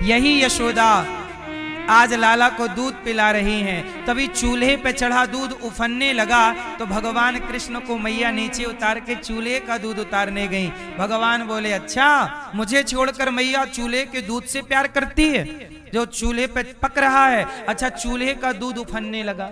यही यशोदा आज लाला को दूध पिला रही हैं। तभी चूल्हे पे चढ़ा दूध उफनने लगा तो भगवान कृष्ण को मैया नीचे उतार के चूल्हे का दूध उतारने गई। भगवान बोले, अच्छा मुझे छोड़कर मैया चूल्हे के दूध से प्यार करती है जो चूल्हे पे पक रहा है। अच्छा चूल्हे का दूध उफनने लगा,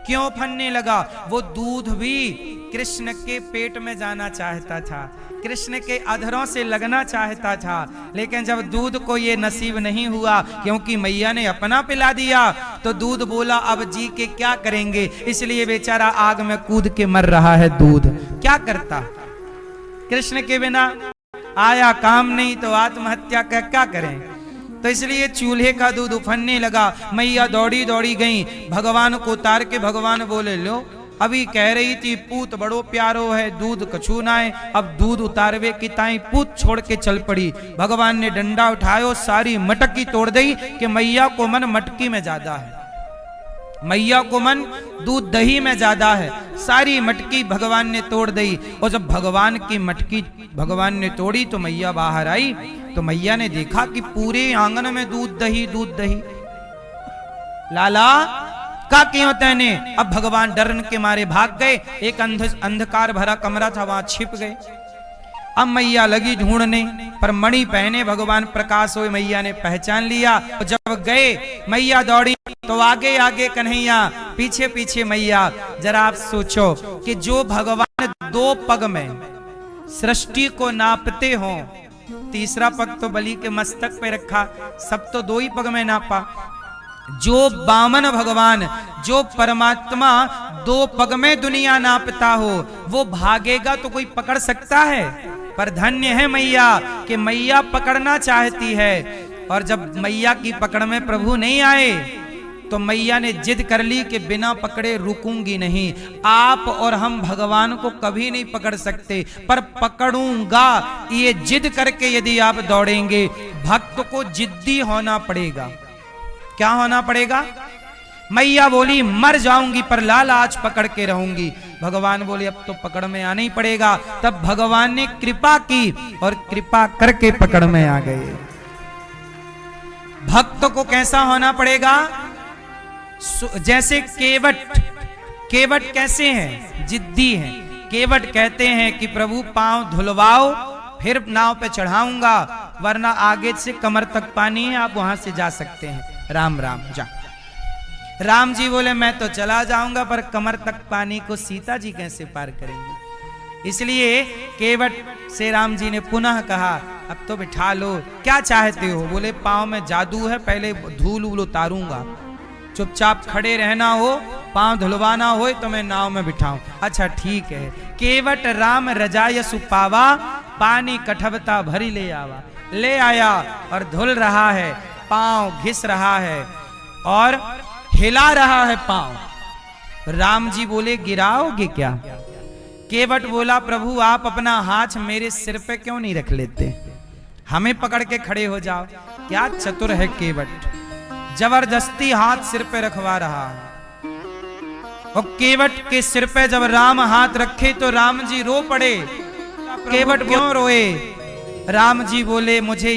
क्यों उफनने लगा? वो दूध भी कृष्ण के पेट में जाना चाहता था, कृष्ण के अधरों से लगना चाहता था, लेकिन जब दूध को ये नसीब नहीं हुआ क्योंकि मैया ने अपना पिला दिया तो दूध बोला अब जी के क्या करेंगे, इसलिए बेचारा आग में कूद के मर रहा है। दूध क्या करता, कृष्ण के बिना आया काम नहीं तो आत्महत्या का क्या करें। तो इसलिए चूल्हे का दूध उफनने लगा। मैया दौड़ी दौड़ी गई, भगवान को उतार के भगवान बोले, लो अभी कह रही थी पूत बड़ो प्यारो है दूध कछू नाए, अब दूध उतारवे की ताई पूत छोड़ के चल पड़ी। भगवान ने डंडा उठायो, सारी मटकी तोड़ दी कि मैया को मन मटकी में ज्यादा है, मैया को मन दूध दही में ज्यादा है। सारी मटकी भगवान ने तोड़ दी और जब भगवान की मटकी भगवान ने तोड़ी तो मैया बाहर आई तो मैया ने देखा कि पूरे आंगन में दूध दही दूध दही। लाला का क्यों तैने? अब भगवान डरन के मारे भाग गए, एक अंधकार भरा कमरा था वहां छिप गए। अब मैया लगी ढूंढने पर मणि पहने भगवान प्रकाश हुए, मैया ने पहचान लिया। जब गए मैया दौड़ी तो आगे आगे कन्हैया, पीछे पीछे मैया। जरा आप सोचो कि जो भगवान दो पग में सृष्टि को नापते हो, तीसरा पग तो बलि के मस्तक पे रखा, सब तो दो ही पग में नापा। जो बामन भगवान, जो परमात्मा दो पग में दुनिया नापता हो, वो भागेगा तो कोई पकड़ सकता है? पर धन्य है मैया कि मैया पकड़ना चाहती है। और जब मैया की पकड़ में प्रभु नहीं आए तो मैया ने जिद कर ली कि बिना पकड़े रुकूंगी नहीं। आप और हम भगवान को कभी नहीं पकड़ सकते, पर पकड़ूंगा ये जिद करके यदि आप दौड़ेंगे, भक्त को जिद्दी होना पड़ेगा। क्या होना पड़ेगा? मैया बोली मर जाऊंगी पर लाल आज पकड़ के रहूंगी। भगवान बोले अब तो पकड़ में आना ही पड़ेगा। तब भगवान ने कृपा की और कृपा करके पकड़ में आ गए। भक्त को कैसा होना पड़ेगा? जैसे केवट कैसे हैं? जिद्दी हैं। केवट कहते हैं कि प्रभु पांव धुलवाओ फिर नाव पे चढ़ाऊंगा, वरना आगे से कमर तक पानी है, आप वहां से जा सकते हैं। राम राम जा। राम जी बोले मैं तो चला जाऊंगा पर कमर तक पानी को सीता जी कैसे पार करेंगे? इसलिए केवट से राम जी ने पुनः कहा अब तो बिठा लो, क्या चाहते हो? बोले पांव में जादू है, पहले धूल वूल उतारूंगा, चुपचाप खड़े रहना हो, पांव धुलवाना हो तो मैं नाव में बिठाऊं। अच्छा ठीक है। केवट राम रजाय सुपावा, पानी कठबता भरी ले आवा। ले आया और धुल रहा है, पांव घिस रहा है और हिला रहा है पांव। राम जी बोले गिराओगे क्या? केवट बोला प्रभु आप अपना हाथ मेरे सिर पे क्यों नहीं रख लेते, हमें पकड़ के खड़े हो जाओ। क्या चतुर है केवट, जबरदस्ती हाथ सिर पे रखवा रहा है। और केवट के सिर पे जब राम हाथ रखे तो राम जी रो पड़े। केवट क्यों रोए? राम जी बोले मुझे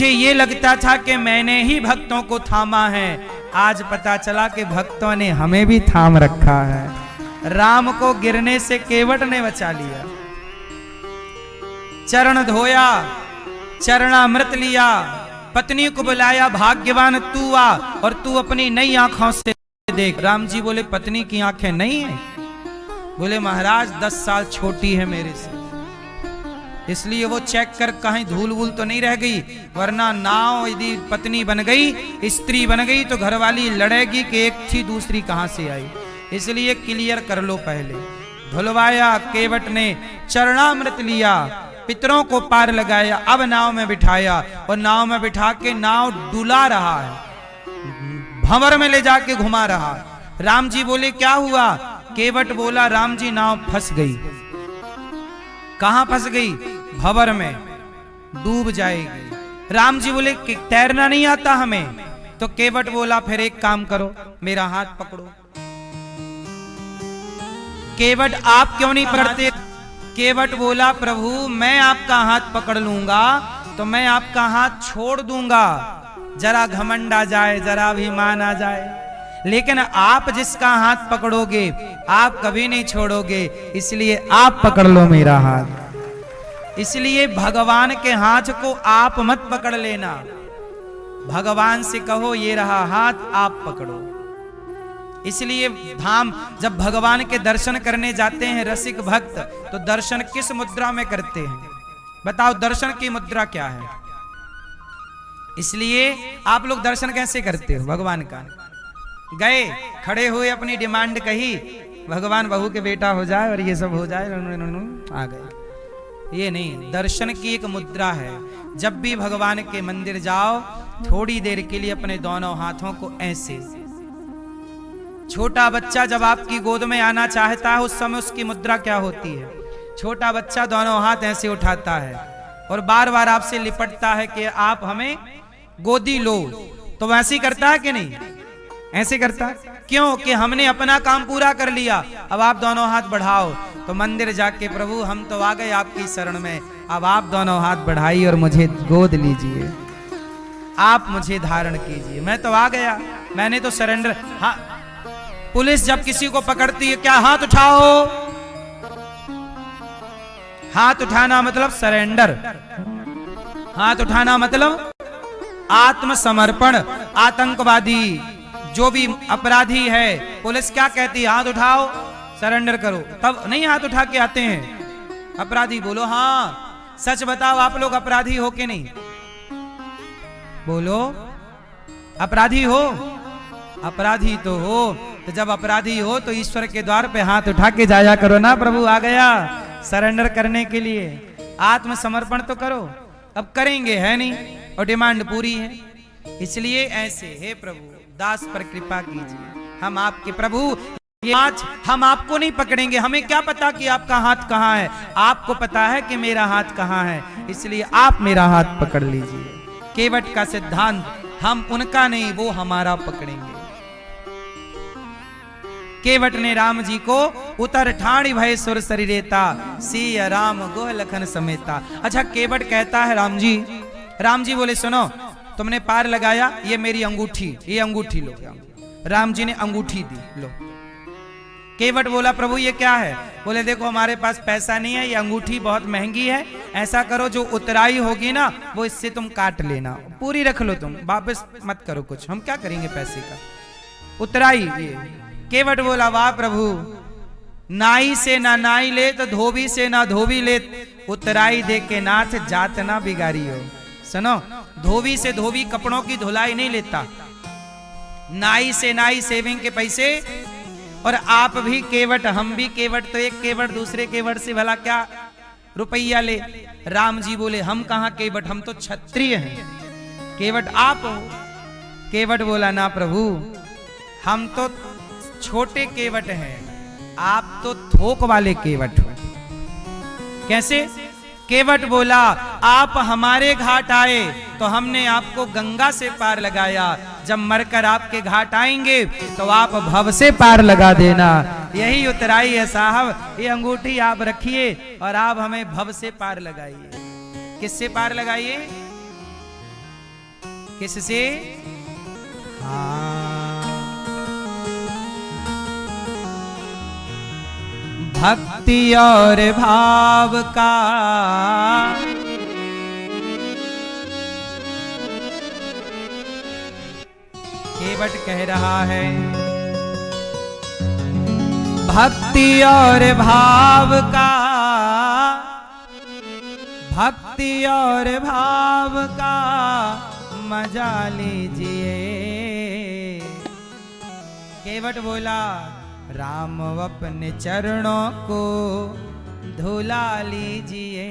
ये लगता था कि मैंने ही भक्तों को थामा है, आज पता चला कि भक्तों ने हमें भी थाम रखा है। राम को गिरने से केवट ने बचा लिया। चरण धोया, चरणामृत लिया, पत्नी को बुलाया, भाग्यवान तू आ और तू अपनी नई आंखों से देख। राम जी बोले पत्नी की आंखें नहीं है? बोले महाराज 10 साल छोटी है मेरे से, इसलिए वो चेक कर कहीं धूल वूल तो नहीं रह गई, वरना नाव यदि पत्नी बन गई, स्त्री बन गई तो घरवाली लड़ेगी कि एक थी दूसरी कहां से आई। इसलिए क्लियर कर लो पहले। धुलवाया, केवट ने चरणामृत लिया, पितरों को पार लगाया, अब नाव में बिठाया और नाव में बिठा के नाव डुला रहा है, भंवर में ले जाके घुमा रहा। राम जी बोले क्या हुआ? केवट बोला राम जी नाव फंस गई। कहां फंस गई? भंवर में, डूब जाएगी। राम जी बोले कि तैरना नहीं आता हमें। तो केवट बोला फिर एक काम करो, मेरा हाथ पकड़ो। केवट आप क्यों नहीं पकड़ते? केवट बोला प्रभु मैं आपका हाथ पकड़ लूंगा तो मैं आपका हाथ छोड़ दूंगा, जरा घमंड आ जाए, जरा अभिमान आ जाए, लेकिन आप जिसका हाथ पकड़ोगे आप कभी नहीं छोड़ोगे, इसलिए आप पकड़ लो मेरा हाथ। इसलिए भगवान के हाथ को आप मत पकड़ लेना, भगवान से कहो ये रहा हाथ, आप पकड़ो। इसलिए धाम जब भगवान के दर्शन करने जाते हैं रसिक भक्त, तो दर्शन किस मुद्रा में करते हैं? बताओ, दर्शन की मुद्रा क्या है? इसलिए आप लोग दर्शन कैसे करते हो भगवान का? गए, खड़े हुए, अपनी डिमांड कही, भगवान बहू के बेटा हो जाए और ये सब हो जाए, आ गए। ये नहीं, दर्शन की एक मुद्रा है। जब भी भगवान के मंदिर जाओ, थोड़ी देर के लिए अपने दोनों हाथों को ऐसे, छोटा बच्चा जब आपकी गोद में आना चाहता है उस समय उसकी मुद्रा क्या होती है? छोटा बच्चा दोनों हाथ ऐसे उठाता है और बार बार आपसे लिपटता है कि आप हमें गोदी लो, तो वैसे ही करता है कि नहीं? ऐसे करता है। क्यों? कि हमने अपना काम पूरा कर लिया, अब आप दोनों हाथ बढ़ाओ। तो मंदिर जाके, प्रभु हम तो आ गए आपकी शरण में, अब आप दोनों हाथ बढ़ाइए और मुझे गोद लीजिए, आप मुझे धारण कीजिए, मैं तो आ गया, मैंने तो सरेंडर। हाँ, पुलिस जब किसी को पकड़ती है, क्या हाथ उठाओ? हाथ उठाना मतलब सरेंडर, हाथ उठाना मतलब आत्मसमर्पण। आतंकवादी जो भी अपराधी है, पुलिस क्या कहती है? हाथ उठाओ, सरेंडर करो, तब नहीं हाथ उठा के आते हैं अपराधी। बोलो हाँ, सच बताओ, आप लोग अपराधी हो कि नहीं? बोलो, अपराधी हो? अपराधी तो हो, तो जब अपराधी हो तो ईश्वर के द्वार पे हाथ उठा के जाया करो ना, प्रभु आ गया सरेंडर करने के लिए, आत्मसमर्पण तो करो। अब करेंगे है नहीं, और डिमांड पूरी है। इसलिए ऐसे, हे प्रभु दास पर कृपा कीजिए, हम आपके प्रभु, ये आज हम आपको नहीं पकड़ेंगे, हमें क्या पता कि आपका हाथ कहाँ है, आपको पता है कि मेरा हाथ कहाँ है, इसलिए आप मेरा हाथ पकड़ लीजिए। केवट का सिद्धांत, हम उनका नहीं, वो हमारा पकड़ेंगे। केवट ने राम जी को उतर ठाणी भय सुर शरीरेता, सिय राम गोह लखन समेता। अच्छा, केवट कहता है राम जी बोले सुनो, तुमने पार लगाया, ये मेरी अंगूठी, ये अंगूठी लो। राम जी ने अंगूठी दी, लो। केवट बोला प्रभु ये क्या है? बोले देखो हमारे पास पैसा नहीं है, ये अंगूठी बहुत महंगी है, ऐसा करो जो उतराई होगी ना वो इससे तुम काट लेना, पूरी रख लो, तुम वापस मत करो कुछ, हम क्या करेंगे पैसे का, उतराई ये। केवट बोला वाह प्रभु, नाई से ना नाई ले तो धोबी से ना धोबी ले, उतराई दे के नाथ जात ना बिगाड़ी हो। सुनो, धोबी से धोबी कपड़ों की धुलाई नहीं लेता, नाई से नाई सेविंग के पैसे। और आप भी केवट, हम भी केवट, तो एक केवट दूसरे केवट से भला क्या रुपया ले? राम जी बोले हम कहां केवट, हम तो क्षत्रिय हैं, केवट आप हो। केवट बोला ना प्रभु, हम तो छोटे केवट हैं, आप तो थोक वाले केवट हो। कैसे? केवट बोला आप हमारे घाट आए तो हमने आपको गंगा से पार लगाया, जब मरकर आपके घाट आएंगे तो आप भव से पार लगा देना, यही उतराई है साहब। ये अंगूठी आप रखिए और आप हमें भव से पार लगाइए। किससे पार लगाइए? किससे? हाँ, भक्ति और भाव का केवट कह रहा है, भक्ति और भाव का, भक्ति और भाव का मजा लीजिए। केवट बोला राम अपने चरणों को धुला लीजिए।